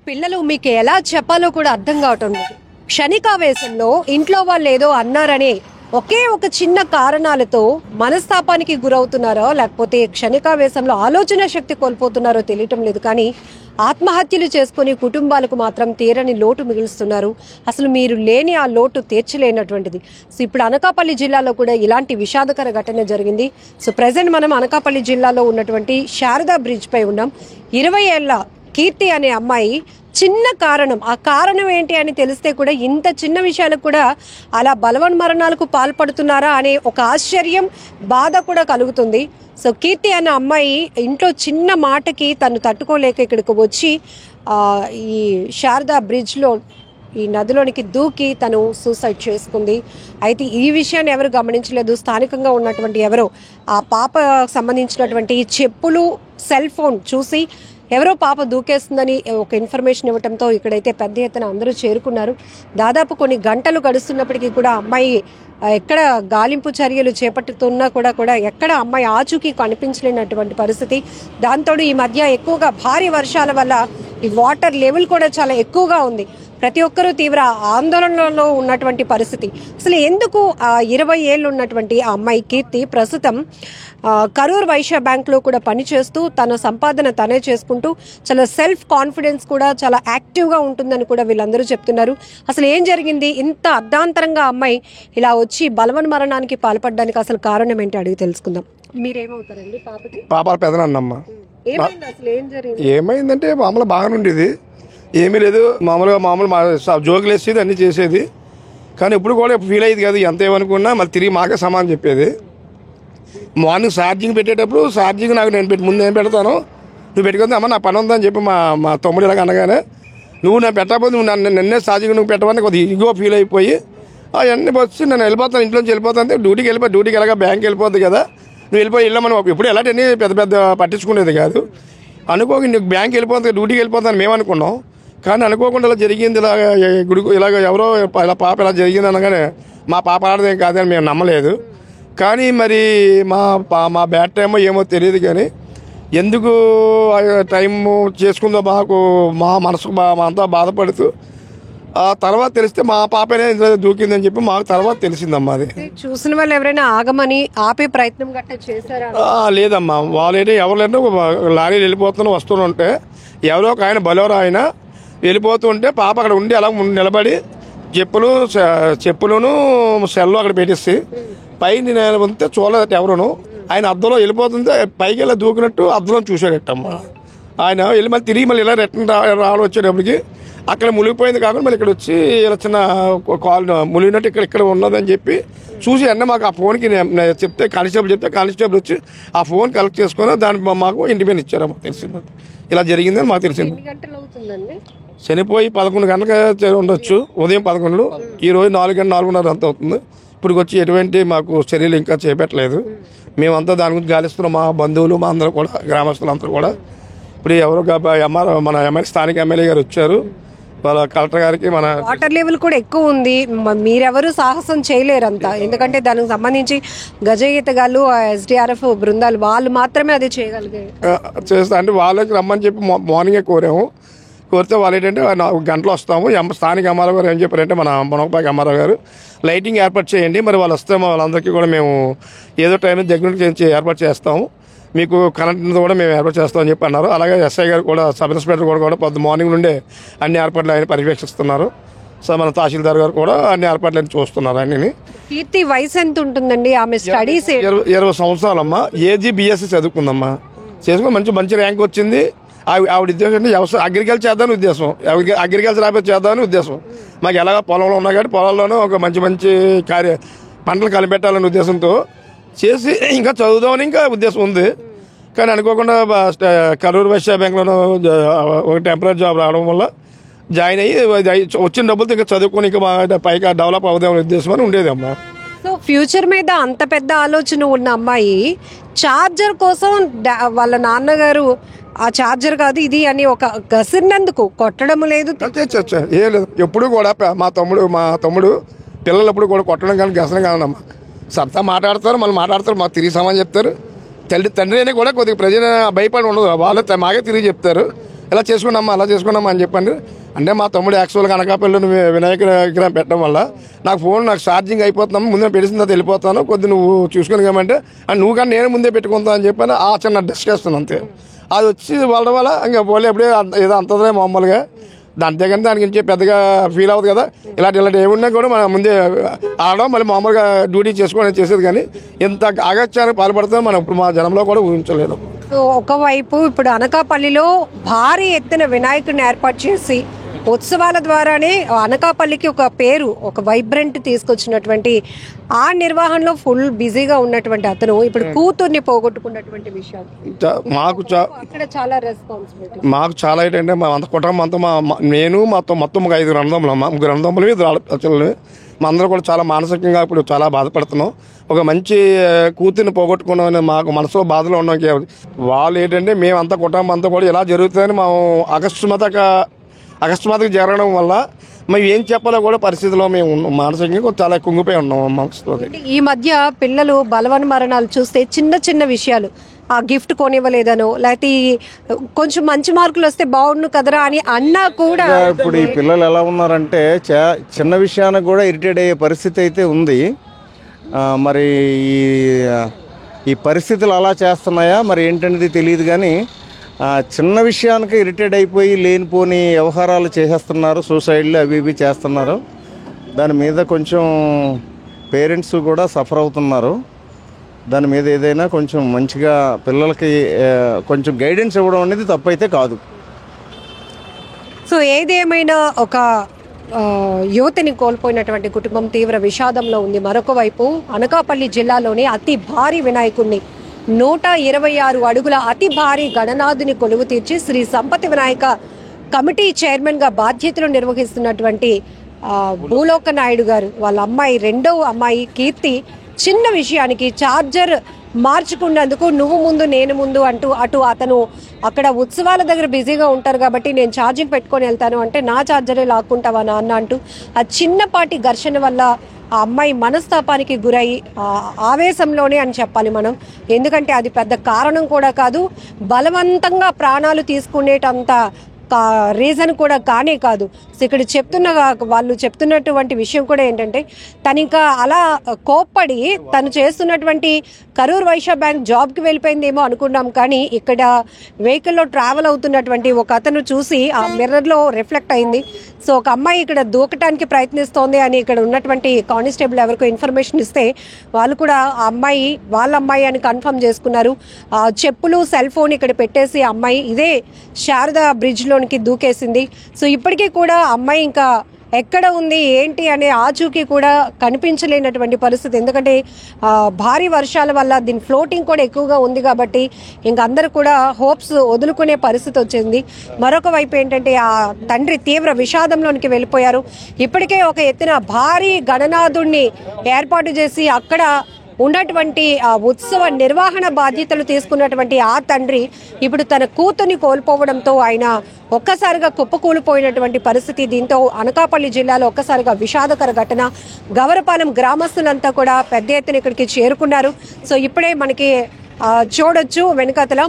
పిల్లలు మీకు ఎలా చెప్పాలో కూడా అర్థం కావటం లేదు. క్షణికావేశంలో ఇంట్లో వాళ్ళు ఏదో అన్నారని ఒకే ఒక చిన్న కారణాలతో మనస్తాపానికి గురవుతున్నారో లేకపోతే క్షణికావేశంలో ఆలోచన శక్తి కోల్పోతున్నారో తెలియటం లేదు. కానీ ఆత్మహత్యలు చేసుకుని కుటుంబాలకు మాత్రం తీరని లోటు మిగులుస్తున్నారు. అసలు మీరు లేని ఆ లోటు తీర్చలేనటువంటిది. సో ఇప్పుడు అనకాపల్లి జిల్లాలో కూడా ఇలాంటి విషాదకర ఘటన జరిగింది. సో ప్రజెంట్ మనం అనకాపల్లి జిల్లాలో ఉన్నటువంటి శారదా బ్రిడ్జ్ పై ఉన్నాం. 20 ఏళ్ల కీర్తి అనే అమ్మాయి చిన్న కారణం, ఆ కారణం ఏంటి అని తెలిస్తే కూడా ఇంత చిన్న విషయాలకు కూడా అలా బలవన్మరణాలకు పాల్పడుతున్నారా అనే ఒక ఆశ్చర్యం, బాధ కూడా కలుగుతుంది. సో కీర్తి అనే అమ్మాయి ఇంట్లో చిన్న మాటకి తను తట్టుకోలేక ఇక్కడికి వచ్చి ఈ శారదా బ్రిడ్జ్లో ఈ నదిలోనికి దూకి తను సూసైడ్ చేసుకుంది. అయితే ఈ విషయాన్ని ఎవరు గమనించలేదు. స్థానికంగా ఉన్నటువంటి ఎవరో ఆ పాప సంబంధించినటువంటి చెప్పులు, సెల్ ఫోన్ చూసి ఎవరో పాప దూకేస్తుందని ఒక ఇన్ఫర్మేషన్ ఇవ్వడంతో ఇక్కడైతే పెద్ద ఎత్తున అందరూ చేరుకున్నారు. దాదాపు కొన్ని గంటలు గడుస్తున్నప్పటికీ కూడా అమ్మాయి ఎక్కడ గాలింపు చర్యలు చేపట్టుతున్నా కూడా ఎక్కడ అమ్మాయి ఆచూకీ కనిపించలేనటువంటి పరిస్థితి. దాంతో ఈ మధ్య ఎక్కువగా భారీ వర్షాల వల్ల ఈ వాటర్ లెవెల్ కూడా చాలా ఎక్కువగా ఉంది. ప్రతి ఒక్కరూ తీవ్ర ఆందోళనలో ఉన్నటువంటి పరిస్థితి. అసలు ఎందుకు 20 ఏళ్ళు ఉన్నటువంటి ఆ అమ్మాయి కీర్తి ప్రస్తుతం కరూర్ వైశ్య బ్యాంక్లో కూడా పనిచేస్తూ తన సంపాదన తనే చేసుకుంటూ చాలా సెల్ఫ్ కాన్ఫిడెన్స్ కూడా చాలా యాక్టివ్గా ఉంటుందని కూడా వీళ్ళందరూ చెప్తున్నారు. అసలు ఏం జరిగింది, ఇంత అర్ధాంతరంగా అమ్మాయి ఇలా వచ్చి బలవన్మరణానికి పాల్పడడానికి అసలు కారణం ఏంటి అడిగి తెలుసుకుందాం. మీరేమవుతారండి పాపకి? పాప పెదనన్నమ్మ. ఏమైంది అసలు, ఏం జరిగింది? ఏమైందంటే మామూలు బాగానే ఉండేది, ఏమీ లేదు. మామూలు జోకులు వేసేది, అన్నీ చేసేది. కానీ ఇప్పుడు కూడా ఫీల్ అయ్యేది కాదు. ఎంత ఏమనుకున్నా మళ్ళీ తిరిగి మాకే సమానం చెప్పేది. మార్నింగ్ ఛార్జింగ్ పెట్టేటప్పుడు ఛార్జింగ్ నాకు ముందు నేను పెడతాను, నువ్వు పెట్టుకుంది అమ్మ నా పని ఉందని చెప్పి మా తమ్ముడు ఇలాగ అనగానే, నువ్వు నేను పెట్టకపోతే నువ్వు నిన్నే ఛార్జింగ్ నువ్వు పెట్టమని కొద్దిగా ఇగో ఫీల్ అయిపోయి అవన్నీ వచ్చి నేను వెళ్ళిపోతాను, ఇంట్లోంచి వెళ్ళిపోతాను. డ్యూటీకి వెళ్ళగా బ్యాంక్కి వెళ్ళిపోద్ది కదా, నువ్వు వెళ్ళమని ఇప్పుడు ఎలాంటి పెద్ద పట్టించుకునేది కాదు. అనుకోక నీకు బ్యాంక్కి వెళ్ళిపోతుంది, డ్యూటీకి వెళ్ళిపోతాను మేము అనుకున్నాం. కానీ అనుకోకుండా ఇలా జరిగింది, ఇలాగ ఎవరో ఇలా పాప ఇలా జరిగింది అనగానే మా పాప ఆడదేం కాదని మేము నమ్మలేదు. కానీ మరి మా బ్యాడ్ టైమో ఏమో తెలియదు. కానీ ఎందుకు టైం చేసుకుందో మా మనసుకు అంతా బాధపడుతూ ఆ తర్వాత తెలిస్తే మా పాపనే దూకిందని చెప్పి మాకు తర్వాత తెలిసిందమ్మా. అది చూసిన వాళ్ళు ఎవరైనా ఆగమని ఆపే ప్రయత్నం గట్రా చేశారా? లేదమ్మా, వాళ్ళేంటి ఎవరు లేరు. లారీలు వెళ్ళిపోతున్నా వస్తుంటే ఎవరో ఒక ఆయన బలోరా ఆయన వెళ్ళిపోతుంటే పాప అక్కడ ఉండి అలా నిలబడి చెప్పులను సెల్లు అక్కడ పెట్టేసి పైన ఉంటే చూడలేదట ఎవరును. ఆయన అద్దంలో వెళ్ళిపోతుంటే పైకి వెళ్ళి దూకినట్టు అద్దంలో చూసాడటమ్మా. ఆయన వెళ్ళి మళ్ళీ తిరిగి ఇలా రిటర్న్ రావడం వచ్చేటప్పటికి అక్కడ మునిగిపోయింది కాకుండా మళ్ళీ ఇక్కడ వచ్చి ఇలా చిన్న కాల్ మునిగినట్టు ఇక్కడ ఉన్నదని చెప్పి చూసి అన్న మాకు ఆ ఫోన్కి చెప్తే కానిస్టేబుల్ వచ్చి ఆ ఫోన్ కలెక్ట్ చేసుకొని దానికి మాకు ఇంటిమేషన్ ఇచ్చారమ్మా. తెలిసింది ఇలా జరిగిందని మాకు తెలిసింది. చనిపోయి 11 గంటలకు ఉండొచ్చు, ఉదయం 11. ఈరోజు 4:30 అంత అవుతుంది. ఇప్పుడు వచ్చి ఎటువంటి మాకు చర్యలు ఇంకా చేపట్టలేదు. మేమంతా దాని గురించి గాలిస్తున్నాం, మా బంధువులు మా అందరూ కూడా, గ్రామస్తులందరూ కూడా. ఇప్పుడు ఎవరో మన స్థానిక ఎమ్మెల్యే గారు వచ్చారు, వాళ్ళ కలెక్టర్ గారికి మన వాటర్ లెవెల్ కూడా ఎక్కువ ఉంది. మీరెవరు సాహసం చేయలేరంతా, ఎందుకంటే దానికి సంబంధించి గజ ఈతగాళ్ళు, SDRF బృందాలు వాళ్ళు మాత్రమే అది చేస్తా అంటే వాళ్ళకి రమ్మని చెప్పి మార్నింగే కోరితే వాళ్ళు ఏంటంటే 4 గంటలు వస్తాము. స్థానిక అమ్మారావు గారు ఏం చెప్పారంటే మన మునగపాకి అమ్మారావు గారు లైటింగ్ ఏర్పాటు చేయండి, మరి వాళ్ళు వస్తే వాళ్ళందరికీ కూడా మేము ఏదో టైం దగ్గర నుంచి ఏర్పాటు చేస్తాము, మీకు కరెంట్ కూడా మేము ఏర్పాటు చేస్తామని చెప్పి అన్నారు. అలాగే SI గారు కూడా, సబ్ ఇన్స్పెక్టర్ కూడా పొద్దు మార్నింగ్ నుండే అన్ని ఏర్పాట్లు ఆయన పర్యవేక్షిస్తున్నారు. సో మన తహసీల్దార్ గారు కూడా అన్ని ఏర్పాట్లు చూస్తున్నారు. అన్ని. కీర్తి వయసు ఎంత ఉంటుందండి? ఆమె స్టడీస్ 20 సంవత్సరాలమ్మా. ఏజీ BSc చదువుకుందమ్మా. చేసుకుని మంచి ర్యాంక్ వచ్చింది. ఆవిడ ఉద్దేశం అంటే అగ్రికల్చర్ చేద్దామని ఉద్దేశం, అగ్రికల్చర్ ఆఫీస్ చేద్దామని ఉద్దేశం. మాకు ఎలాగ పొలంలో ఉన్నా కాబట్టి పొలాల్లోనూ ఒక మంచి పంటలు కలిపెట్టాలనే ఉద్దేశంతో చేసి ఇంకా చదువుదామని ఇంకా ఉద్దేశం ఉంది. కానీ అనుకోకుండా కరూర్ వైశ్య బ్యాంక్లోనూ ఒక టెంపరీ జాబ్ రావడం వల్ల జాయిన్ అయ్యి వచ్చిన డబ్బులతో ఇంకా చదువుకొని ఇంకా పైగా డెవలప్ అవుదామనే ఉద్దేశం అని ఉండేది అమ్మా. సో ఫ్యూచర్ మీద అంత పెద్ద ఆలోచన ఉన్న అమ్మాయి చార్జర్ కోసం వాళ్ళ నాన్నగారు ఆ చార్జర్ కాదు ఇది అని ఒక గసిరినందుకు కొట్టడం లేదు, ఏ లేదు. ఎప్పుడు కూడా మా తమ్ముడు పిల్లలప్పుడు కూడా కొట్టడం కానీ గసరం కాదమ్మా. సరదా మాట్లాడతారు, మళ్ళీ మాకు తిరిగి సమాధానం చెప్తారు. తండ్రి అని కూడా కొద్దిగా ప్రజలు భయపడి ఉండదు, వాళ్ళు మాకే తిరిగి చెప్తారు. ఇలా చేసుకున్నామ్మా అలా చేసుకున్నామా అని చెప్పండి. అంటే మా తమ్ముడు యాక్చువల్గా అనకాపల్లిలో వినాయక విగ్రహం పెట్టడం వల్ల నాకు ఛార్జింగ్ అయిపోతున్నాము, ముందే పెట్టిన తర్వాత వెళ్ళిపోతాను, కొద్ది నువ్వు చూసుకుని ఏమంటే నువ్వు కానీ నేను ముందే పెట్టుకుంటాను అని చెప్పని ఆ చిన్న డిస్కషన్ అంతే. అది వచ్చి వాళ్ళ వల్ల ఇంకా పోలే ఎప్పుడే ఏదో అంతదే మామూలుగా అంతేగాని దాని గురించి పెద్దగా ఫీల్ అవ్వదు కదా. ఇలాంటి ఏమున్నా కూడా మనం ముందే ఆడడం మళ్ళీ మామూలుగా డ్యూటీ చేసుకోవడం చేసేది, కానీ ఇంత అగత్యానికి పాల్పడుతుందో మనం ఇప్పుడు మా జనంలో కూడా ఊహించలేదు. ఒకవైపు ఇప్పుడు అనకాపల్లిలో భారీ ఎత్తున వినాయకుడిని ఏర్పాటు చేసి ఉత్సవాల ద్వారానే అనకాపల్లికి ఒక పేరు, ఒక వైబ్రెంట్ తీసుకొచ్చినటువంటి ఆ నిర్వహణలో ఫుల్ బిజీగా ఉన్నటువంటి అతను ఇప్పుడు కూతుర్ని పోగొట్టుకున్నటువంటి విషయం మాకు అక్కడ చాలా రెస్పాన్సిబిలిటీ. మాకు చాలా ఏంటంటే మా అంత కుటుంబం అంతా నేను మొత్తం 5 అన్నదమ్ములు, 3 అన్నదమ్ములు, 2 ఆడపిల్లలు, మా అందరూ కూడా చాలా మానసికంగా ఇప్పుడు చాలా బాధపడుతున్నాం. ఒక మంచి కూతుర్ని పోగొట్టుకున్నామని మాకు మనసులో బాధలో ఉన్నాం. వాళ్ళు ఏంటంటే మేమంతా కుటుంబం అంతా కూడా ఇలా జరుగుతుందని మేము అకస్మాత్తుగా జరగడం వల్ల మేము ఏం చెప్పాలో కూడా పరిస్థితిలో మేము మానసికంగా చాలా కుంగిపోయి ఉన్నాం మనసుతో. ఈ మధ్య పిల్లలు బలవన్ మరణాలు చూస్తే చిన్న చిన్న విషయాలు, ఆ గిఫ్ట్ కొనివ్వలేదనో లేకపోతే కొంచెం మంచి మార్కులు వస్తే బాగుండు కదరా అని అన్నా కూడా ఇప్పుడు ఈ పిల్లలు ఎలా ఉన్నారంటే చిన్న విషయానికి కూడా ఇరిటేట్ అయ్యే పరిస్థితి అయితే ఉంది. మరి ఈ పరిస్థితులు అలా చేస్తున్నాయా మరి ఏంటనేది తెలియదు, కానీ చిన్న విషయానికి ఇరిటేట్ అయిపోయి లేనిపోని వ్యవహారాలు చేసేస్తున్నారు, సూసైడ్లు అవి ఇవి చేస్తున్నారు. దాని మీద కొంచెం పేరెంట్స్ కూడా సఫర్ అవుతున్నారు. దాని మీద ఏదైనా కొంచెం మంచిగా పిల్లలకి కొంచెం గైడెన్స్ ఇవ్వడం అనేది తప్పైతే కాదు. సో ఏదేమైనా ఒక యువతిని కోల్పోయినటువంటి కుటుంబం తీవ్ర విషాదంలో ఉంది. మరొక వైపు అనకాపల్లి జిల్లాలోని అతి భారీ వినాయకుడిని 126 అడుగుల అతి భారీ గణనాథుని కొలువు తీర్చి శ్రీ సంపతి వినాయక కమిటీ చైర్మన్ గా బాధ్యతలు నిర్వహిస్తున్నటువంటి భూలోక నాయుడు గారు వాళ్ళ అమ్మాయి, 2వ అమ్మాయి కీర్తి చిన్న విషయానికి ఛార్జర్ మార్చుకున్నందుకు నువ్వు ముందు నేను ముందు అంటూ అతను అక్కడ ఉత్సవాల దగ్గర బిజీగా ఉంటారు కాబట్టి నేను ఛార్జింగ్ పెట్టుకొని వెళ్తాను అంటే నా ఛార్జరే లాక్కుంటావా నాన్న అంటూ ఆ చిన్నపాటి ఘర్షణ వల్ల ఆ అమ్మాయి మనస్తాపానికి గురై ఆవేశంలోనే అని చెప్పాలి మనం. ఎందుకంటే అది పెద్ద కారణం కూడా కాదు, బలవంతంగా ప్రాణాలు తీసుకునేటంత రీజన్ కూడా కానే కాదు. సో ఇక్కడ వాళ్ళు చెప్తున్నటువంటి విషయం కూడా ఏంటంటే తను ఇంకా అలా కోప్పడి తను చేస్తున్నటువంటి కరూర్ వైశ్య బ్యాంక్ జాబ్కి వెళ్ళిపోయిందేమో అనుకున్నాం, కానీ ఇక్కడ వెహికల్లో ట్రావెల్ అవుతున్నటువంటి ఒక అతను చూసి ఆ మిర్రర్లో రిఫ్లెక్ట్ అయింది. సో ఒక అమ్మాయి ఇక్కడ దూకటానికి ప్రయత్నిస్తోంది అని ఇక్కడ ఉన్నటువంటి కానిస్టేబుల్ ఎవరికో ఇన్ఫర్మేషన్ ఇస్తే వాళ్ళు కూడా ఆ అమ్మాయి వాళ్ళ అమ్మాయి అని కన్ఫర్మ్ చేసుకున్నారు. చెప్పులు, సెల్ ఫోన్ ఇక్కడ పెట్టేసి అమ్మాయి ఇదే శారదా బ్రిడ్జ్లోనికి దూకేసింది. సో ఇప్పటికీ కూడా అమ్మాయి ఇంకా ఎక్కడ ఉంది ఏంటి అనే ఆచూకీ కూడా కనిపించలేనటువంటి పరిస్థితి. ఎందుకంటే భారీ వర్షాల వల్ల దీని ఫ్లోటింగ్ కూడా ఎక్కువగా ఉంది కాబట్టి ఇంక అందరూ కూడా హోప్స్ వదులుకునే పరిస్థితి వచ్చింది. మరొక వైపు ఏంటంటే ఆ తండ్రి తీవ్ర విషాదంలోనికి వెళ్ళిపోయారు. ఇప్పటికే ఒక ఎత్తున భారీ గణనాథుణ్ణి ఏర్పాటు చేసి అక్కడ ఉన్నటువంటి ఆ ఉత్సవ నిర్వహణ బాధ్యతలు తీసుకున్నటువంటి ఆ తండ్రి ఇప్పుడు తన కూతుర్ని కోల్పోవడంతో ఆయన ఒక్కసారిగా కుప్పకూలిపోయినటువంటి పరిస్థితి. దీంతో అనకాపల్లి జిల్లాలో ఒక్కసారిగా విషాదకర ఘటన. గవరపాలెం గ్రామస్తులంతా కూడా పెద్ద ఎత్తున ఇక్కడికి చేరుకున్నారు. సో ఇప్పుడే మనకి చూడొచ్చు వెనుకతల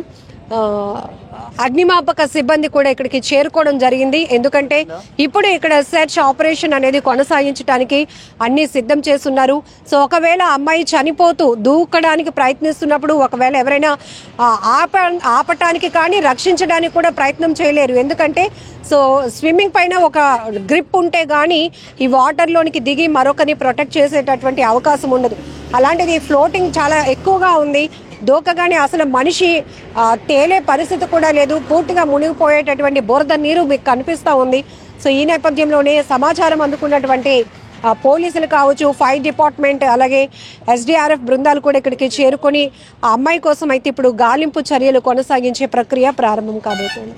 అగ్నిమాపక సిబ్బంది కూడా ఇక్కడికి చేరుకోవడం జరిగింది. ఎందుకంటే ఇప్పుడు ఇక్కడ సెర్చ్ ఆపరేషన్ అనేది కొనసాగించడానికి అన్ని సిద్ధం చేస్తున్నారు. సో ఒకవేళ అమ్మాయి చనిపోతూ దూకడానికి ప్రయత్నిస్తున్నప్పుడు ఒకవేళ ఎవరైనా ఆపటానికి కానీ రక్షించడానికి కూడా ప్రయత్నం చేయలేరు. ఎందుకంటే సో స్విమ్మింగ్ పైన ఒక గ్రిప్ ఉంటే గానీ ఈ వాటర్లోనికి దిగి మరొకరిని ప్రొటెక్ట్ చేసేటటువంటి అవకాశం ఉండదు. అలాంటిది ఫ్లోటింగ్ చాలా ఎక్కువగా ఉంది. దూకగానే అసలు మనిషి తేలే పరిస్థితి కూడా లేదు. పూర్తిగా మునిగిపోయేటటువంటి బురద నీరు మీకు కనిపిస్తూ ఉంది. సో ఈ నేపథ్యంలోనే సమాచారం అందుకున్నటువంటి పోలీసులు కావచ్చు, ఫైర్ డిపార్ట్మెంట్, అలాగే SDRF బృందాలు కూడా ఇక్కడికి చేరుకొని ఆ అమ్మాయి కోసం అయితే ఇప్పుడు గాలింపు చర్యలు కొనసాగించే ప్రక్రియ ప్రారంభం కాబోతోంది.